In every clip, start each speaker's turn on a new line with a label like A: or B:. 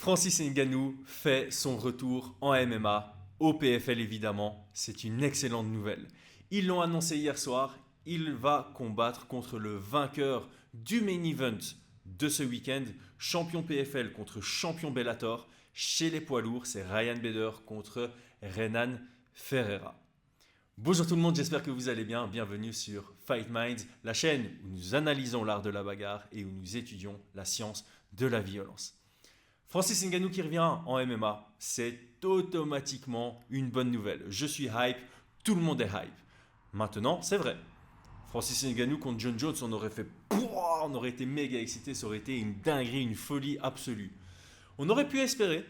A: Francis Ngannou fait son retour en MMA, au PFL évidemment. C'est une excellente nouvelle. Ils l'ont annoncé hier soir, il va combattre contre le vainqueur du main event de ce week-end, champion PFL contre champion Bellator. Chez les poids lourds, c'est Ryan Bader contre Renan Ferreira. Bonjour tout le monde, j'espère que vous allez bien. Bienvenue sur Fight Minds, la chaîne où nous analysons l'art de la bagarre et où nous étudions la science de la violence. Francis Ngannou qui revient en MMA, c'est automatiquement une bonne nouvelle. Je suis hype, tout le monde est hype. Maintenant, c'est vrai. Francis Ngannou contre John Jones, on aurait été méga excité, ça aurait été une dinguerie, une folie absolue. On aurait pu espérer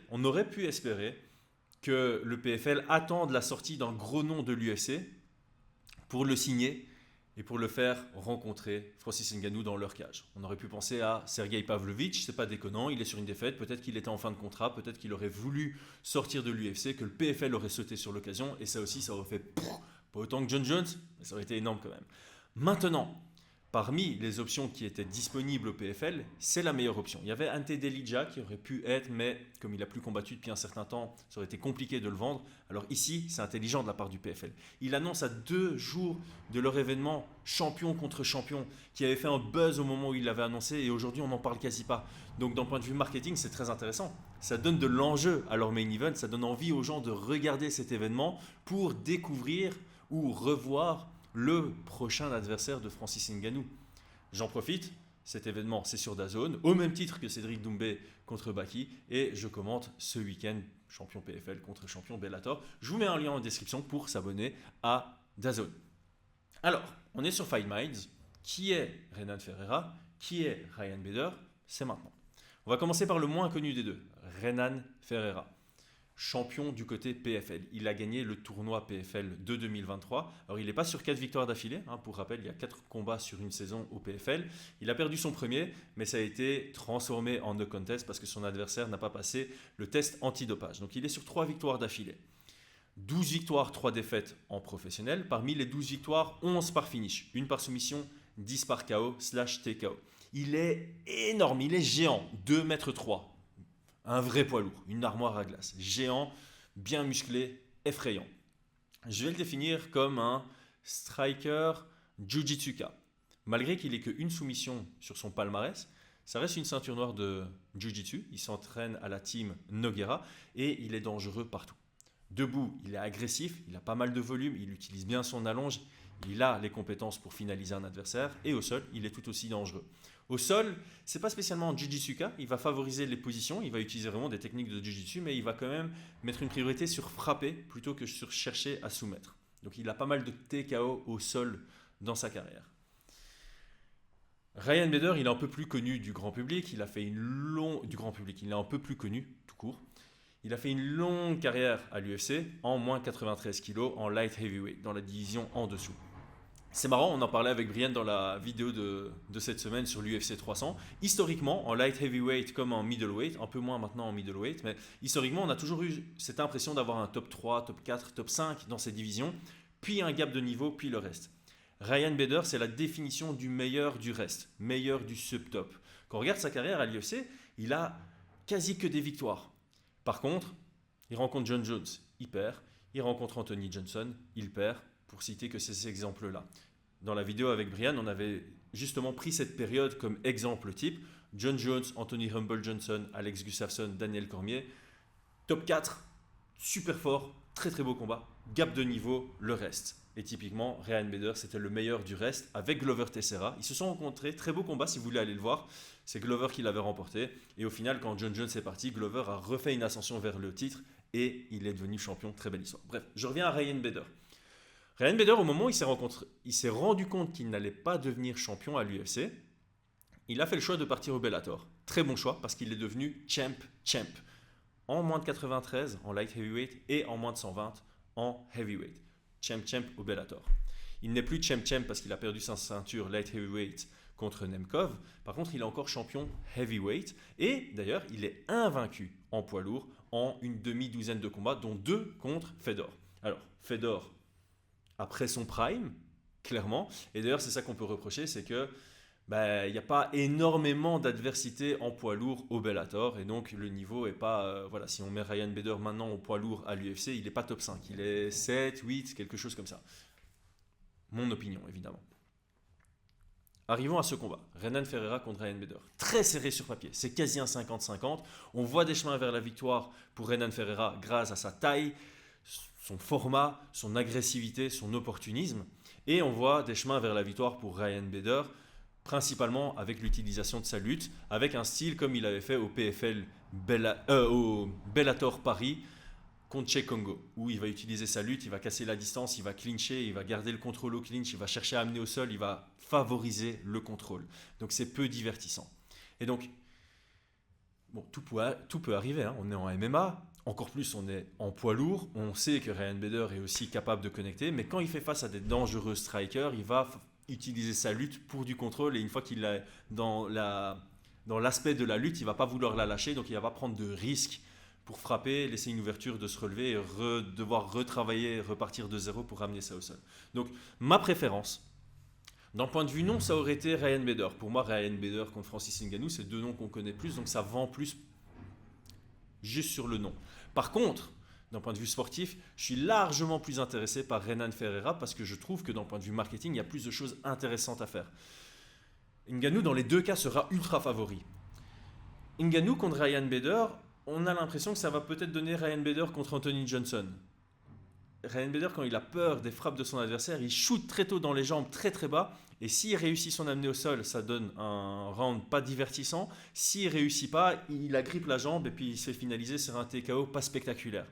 A: que le PFL attende la sortie d'un gros nom de l'UFC pour le signer et pour le faire rencontrer Francis Ngannou dans leur cage. On aurait pu penser à Sergei Pavlovich, c'est pas déconnant, il est sur une défaite, peut-être qu'il était en fin de contrat, peut-être qu'il aurait voulu sortir de l'UFC, que le PFL aurait sauté sur l'occasion, et ça aussi, ça aurait fait pas autant que John Jones, mais ça aurait été énorme quand même. Maintenant, parmi les options qui étaient disponibles au PFL, c'est la meilleure option. Il y avait Ante Delija qui aurait pu être, mais comme il n'a plus combattu depuis un certain temps, ça aurait été compliqué de le vendre. Alors ici, c'est intelligent de la part du PFL. Il annonce à 2 jours de leur événement champion contre champion, qui avait fait un buzz au moment où il l'avait annoncé, et aujourd'hui on n'en parle quasi pas. Donc d'un point de vue marketing, c'est très intéressant. Ça donne de l'enjeu à leur main event, ça donne envie aux gens de regarder cet événement pour découvrir ou revoir le prochain adversaire de Francis Ngannou. J'en profite, cet événement c'est sur DAZN, au même titre que Cédric Doumbé contre Baki, et je commente ce week-end champion PFL contre champion Bellator. Je vous mets un lien en description pour s'abonner à DAZN. Alors, on est sur Fight Minds. Qui est Renan Ferreira? Qui est Ryan Bader? C'est maintenant. On va commencer par le moins connu des deux, Renan Ferreira. Champion du côté PFL. Il a gagné le tournoi PFL de 2023. Alors il n'est pas sur 4 victoires d'affilée. Pour rappel, il y a 4 combats sur une saison au PFL. Il a perdu son premier, mais ça a été transformé en no contest parce que son adversaire n'a pas passé le test antidopage. Donc il est sur 3 victoires d'affilée. 12 victoires, 3 défaites en professionnel. Parmi les 12 victoires, 11 par finish. Une par soumission, 10 par KO/TKO. Il est énorme, il est géant. 2,3 m. Un vrai poids lourd, une armoire à glace, géant, bien musclé, effrayant. Je vais le définir comme un striker jujitsuka. Malgré qu'il ait qu'une soumission sur son palmarès, ça reste une ceinture noire de jujitsu. Il s'entraîne à la team Nogueira et il est dangereux partout. Debout, il est agressif, il a pas mal de volume, il utilise bien son allonge, il a les compétences pour finaliser un adversaire, et au sol, il est tout aussi dangereux. Au sol, c'est pas spécialement en jujitsuka, il va favoriser les positions, il va utiliser vraiment des techniques de jujitsu, mais il va quand même mettre une priorité sur frapper plutôt que sur chercher à soumettre. Donc il a pas mal de TKO au sol dans sa carrière. Ryan Bader, il est un peu plus connu du grand public, il est un peu plus connu tout court. Il a fait une longue carrière à l'UFC en moins 93 kg en light heavyweight, dans la division en dessous. C'est marrant, on en parlait avec Brian dans la vidéo de cette semaine sur l'UFC 300. Historiquement, en light heavyweight comme en middleweight, un peu moins maintenant en middleweight, mais historiquement, on a toujours eu cette impression d'avoir un top 3, top 4, top 5 dans ces divisions, puis un gap de niveau, puis le reste. Ryan Bader, c'est la définition du meilleur du reste, meilleur du subtop. Quand on regarde sa carrière à l'UFC, il a quasi que des victoires. Par contre, il rencontre John Jones, il perd. Il rencontre Anthony Johnson, il perd, pour citer que ces exemples-là. Dans la vidéo avec Brian, on avait justement pris cette période comme exemple type. John Jones, Anthony Humble Johnson, Alex Gustafsson, Daniel Cormier. Top 4, super fort, très très beau combat. Gap de niveau, le reste. Et typiquement, Ryan Bader, c'était le meilleur du reste avec Glover Teixeira. Ils se sont rencontrés, très beau combat si vous voulez aller le voir. C'est Glover qui l'avait remporté. Et au final, quand John Jones est parti, Glover a refait une ascension vers le titre et il est devenu champion. Très belle histoire. Bref, je reviens à Ryan Bader. Ryan Bader, au moment où il s'est rendu compte qu'il n'allait pas devenir champion à l'UFC, il a fait le choix de partir au Bellator. Très bon choix parce qu'il est devenu champ. En moins de 93 en light heavyweight et en moins de 120 en heavyweight. Champ au Bellator. Il n'est plus champ parce qu'il a perdu sa ceinture light heavyweight contre Nemkov. Par contre, il est encore champion heavyweight. Et d'ailleurs, il est invaincu en poids lourd en une demi-douzaine de combats, dont 2 contre Fedor. Alors, Fedor, après son prime, clairement. Et d'ailleurs, c'est ça qu'on peut reprocher, c'est que il n'y a pas énormément d'adversité en poids lourd au Bellator et donc le niveau est pas voilà, si on met Ryan Bader maintenant au poids lourd à l'UFC, il n'est pas top 5, il est 7, 8, quelque chose comme ça. Mon opinion évidemment. Arrivons à ce combat, Renan Ferreira contre Ryan Bader. Très serré sur papier, c'est quasi un 50-50. On voit des chemins vers la victoire pour Renan Ferreira grâce à sa taille, son format, son agressivité, son opportunisme. Et on voit des chemins vers la victoire pour Ryan Bader, principalement avec l'utilisation de sa lutte, avec un style comme il avait fait au PFL au Bellator Paris contre Che Congo, où il va utiliser sa lutte, il va casser la distance, il va clincher, il va garder le contrôle au clinch, il va chercher à amener au sol, il va favoriser le contrôle. Donc c'est peu divertissant. Et donc, bon, tout peut arriver, hein. On est en MMA, encore plus on est en poids lourd, on sait que Ryan Bader est aussi capable de connecter, mais quand il fait face à des dangereux strikers, il va utiliser sa lutte pour du contrôle et une fois qu'il est dans l'aspect de la lutte, il ne va pas vouloir la lâcher, donc il va pas prendre de risques pour frapper, laisser une ouverture de se relever et devoir retravailler, repartir de zéro pour ramener ça au sol. Donc ma préférence, d'un point de vue nom, ça aurait été Ryan Bader. Pour moi, Ryan Bader contre Francis Ngannou, c'est deux noms qu'on connaît plus, donc ça vend plus juste sur le nom. Par contre, d'un point de vue sportif, je suis largement plus intéressé par Renan Ferreira parce que je trouve que d'un point de vue marketing, il y a plus de choses intéressantes à faire. Ngannou, dans les deux cas, sera ultra favori. Ngannou contre Ryan Bader, on a l'impression que ça va peut-être donner Ryan Bader contre Anthony Johnson. Ryan Bader, quand il a peur des frappes de son adversaire, il shoot très tôt dans les jambes, très très bas. Et s'il réussit son amener au sol, ça donne un round pas divertissant. S'il réussit pas, il agrippe la jambe et puis il se fait finaliser sur un TKO pas spectaculaire.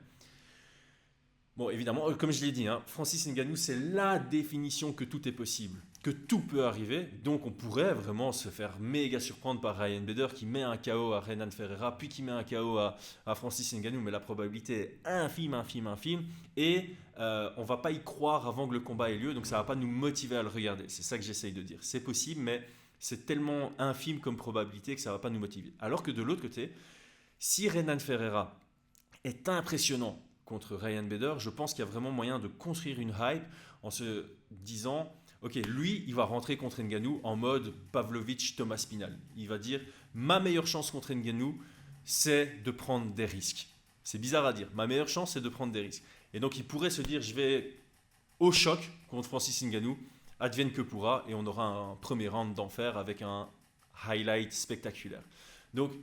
A: Bon, évidemment, comme je l'ai dit, hein, Francis Ngannou, c'est la définition que tout est possible, que tout peut arriver. Donc on pourrait vraiment se faire méga surprendre par Ryan Bader qui met un KO à Renan Ferreira, puis qui met un KO à Francis Ngannou, mais la probabilité est infime. Et on ne va pas y croire avant que le combat ait lieu, donc ça ne va pas nous motiver à le regarder. C'est ça que j'essaye de dire. C'est possible, mais c'est tellement infime comme probabilité que ça ne va pas nous motiver. Alors que de l'autre côté, si Renan Ferreira est impressionnant contre Ryan Bader, je pense qu'il y a vraiment moyen de construire une hype en se disant ok, lui, il va rentrer contre Ngannou en mode Pavlovich Thomas Spinal. Il va dire ma meilleure chance contre Ngannou, c'est de prendre des risques. C'est bizarre à dire. Ma meilleure chance, c'est de prendre des risques. Et donc, il pourrait se dire je vais au choc contre Francis Ngannou, advienne que pourra, et on aura un premier round d'enfer avec un highlight spectaculaire. Donc,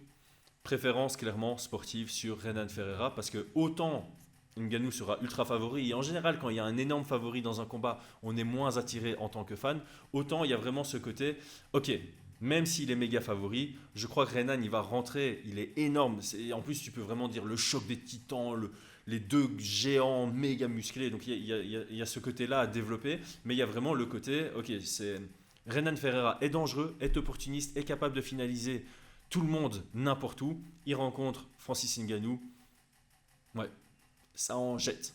A: préférence clairement sportive sur Renan Ferreira parce que autant Ngannou sera ultra favori et en général quand il y a un énorme favori dans un combat on est moins attiré en tant que fan, autant il y a vraiment ce côté ok, même s'il est méga favori, je crois que Renan il va rentrer, il est énorme, en plus tu peux vraiment dire le choc des titans, les deux géants méga musclés, donc il y a ce côté là à développer, mais il y a vraiment le côté ok, c'est Renan Ferreira est dangereux, est opportuniste, est capable de finaliser tout le monde n'importe où, il rencontre Francis Ngannou, ouais, ça en jette,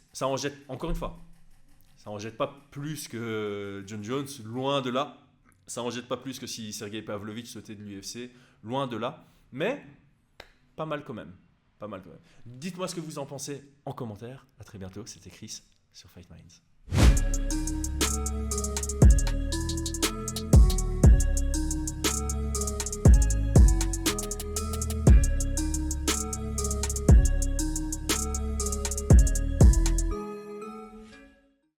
A: encore une fois, ça en jette pas plus que John Jones, loin de là, ça en jette pas plus que si Sergei Pavlovich sautait de l'UFC, loin de là, mais pas mal quand même, Dites-moi ce que vous en pensez en commentaire, à très bientôt, c'était Chris sur Fight Minds.